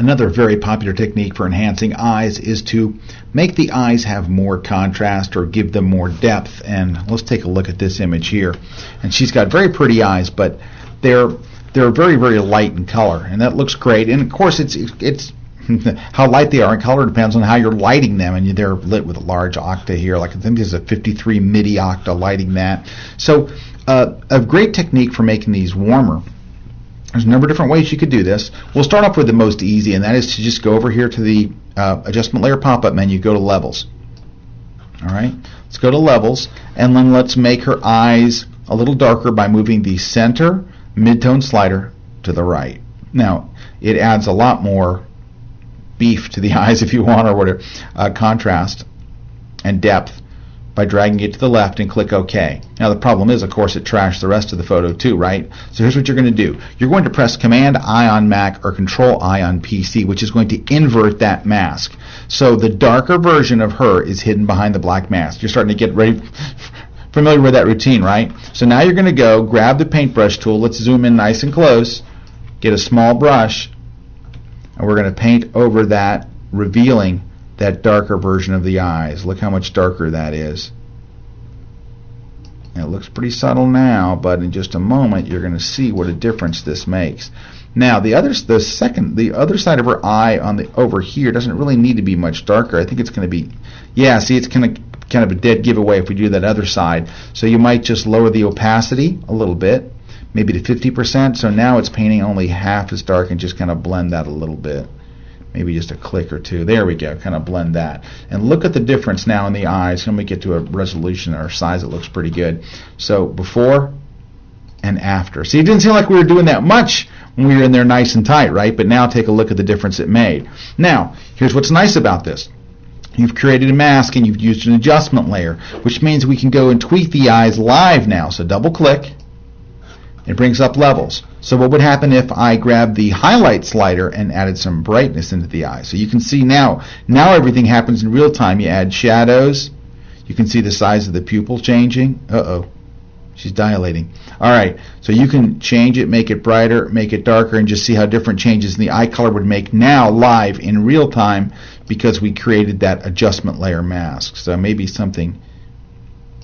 Another very popular technique for enhancing eyes is to make the eyes have more contrast or give them more depth. And let's take a look at this image here. And she's got very pretty eyes, but they're very, very light in color, and that looks great. And of course, it's how light they are in color depends on how you're lighting them, and they're lit with a large octa here. Like I think there's a 53 midi octa lighting that. So a great technique for making these warmer. There's a number of different ways you could do this. We'll start off with the most easy, and that is to just go over here to the adjustment layer pop-up menu, go to levels. All right, let's go to levels, and then let's make her eyes a little darker by moving the center mid-tone slider to the right. Now, it adds a lot more beef to the eyes if you want, or whatever, contrast and depth, by dragging it to the left and click OK. Now the problem is, of course, it trashed the rest of the photo too, right? So here's what you're going to do. You're going to press Command-I on Mac or Control-I on PC, which is going to invert that mask. So the darker version of her is hidden behind the black mask. You're starting to get ready, familiar with that routine, right? So now you're going to go grab the paintbrush tool. Let's zoom in nice and close. Get a small brush, and we're going to paint over that, revealing that darker version of the eyes. Look how much darker that is. It looks pretty subtle now, but in just a moment you're going to see what a difference this makes. Now the other side of her eye on the over here doesn't really need to be much darker. I think it's going to be, yeah, see, it's kind of a dead giveaway if we do that other side. So you might just lower the opacity a little bit, maybe to 50%. So now it's painting only half as dark, and just kind of blend that a little bit. Maybe just a click or two. There we go. Kind of blend that. And look at the difference now in the eyes. When we get to a resolution or size, it looks pretty good. So before and after. See, it didn't seem like we were doing that much when we were in there nice and tight, right? But now take a look at the difference it made. Now, here's what's nice about this. You've created a mask and you've used an adjustment layer, which means we can go and tweak the eyes live now. So double click. It brings up levels. So what would happen if I grabbed the highlight slider and added some brightness into the eye? So you can see now everything happens in real time. You add shadows. You can see the size of the pupil changing. Uh-oh. She's dilating. All right. So you can change it, make it brighter, make it darker, and just see how different changes in the eye color would make now live in real time, because we created that adjustment layer mask. So maybe something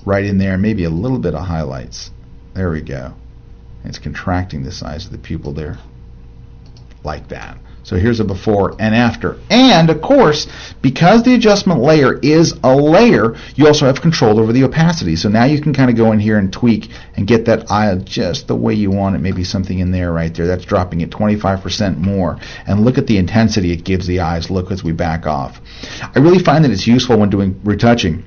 right in there, maybe a little bit of highlights. There we go. It's contracting the size of the pupil there, like that. So here's a before and after. And of course, because the adjustment layer is a layer, you also have control over the opacity. So now you can kind of go in here and tweak and get that eye just the way you want it. Maybe something in there right there. That's dropping it 25% more. And look at the intensity it gives the eyes. Look as we back off. I really find that it's useful when doing retouching,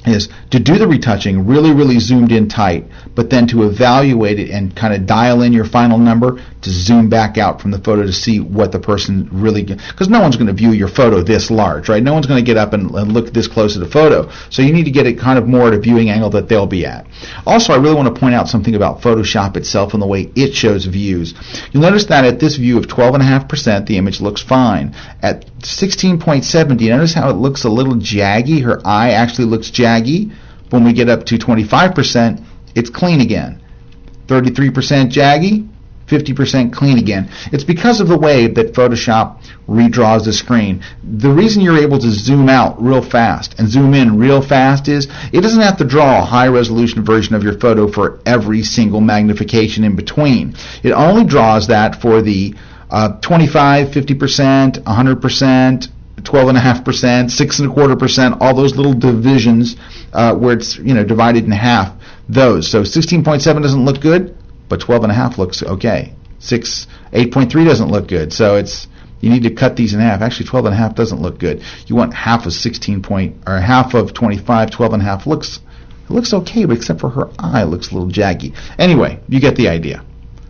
is to do the retouching really, really zoomed in tight, but then to evaluate it and kind of dial in your final number, to zoom back out from the photo to see what the person really, because no one's going to view your photo this large, right? No one's going to get up and look this close at a photo. So you need to get it kind of more at a viewing angle that they'll be at. Also, I really want to point out something about Photoshop itself and the way it shows views. You'll notice that at this view of 12.5%, the image looks fine. At 16.7, notice how it looks a little jaggy? Her eye actually looks jaggy. When we get up to 25%, it's clean again. 33% jaggy, 50% clean again. It's because of the way that Photoshop redraws the screen. The reason you're able to zoom out real fast and zoom in real fast is it doesn't have to draw a high resolution version of your photo for every single magnification in between. It only draws that for the 25, 50%, 100%, 12.5%, 6.25%, all those little divisions where it's divided in half. Those. So 16.7 doesn't look good, but 12.5 looks okay. 8.3 doesn't look good. So you need to cut these in half. Actually, 12.5 doesn't look good. You want half of half of 25. 12.5 looks okay, but except for her eye, it looks a little jaggy. Anyway, you get the idea.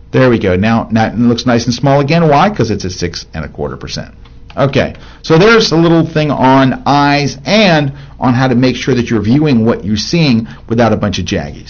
There we go. Now it looks nice and small again. Why? Because it's at 6.25%. Okay, so there's a little thing on eyes and on how to make sure that you're viewing what you're seeing without a bunch of jaggies.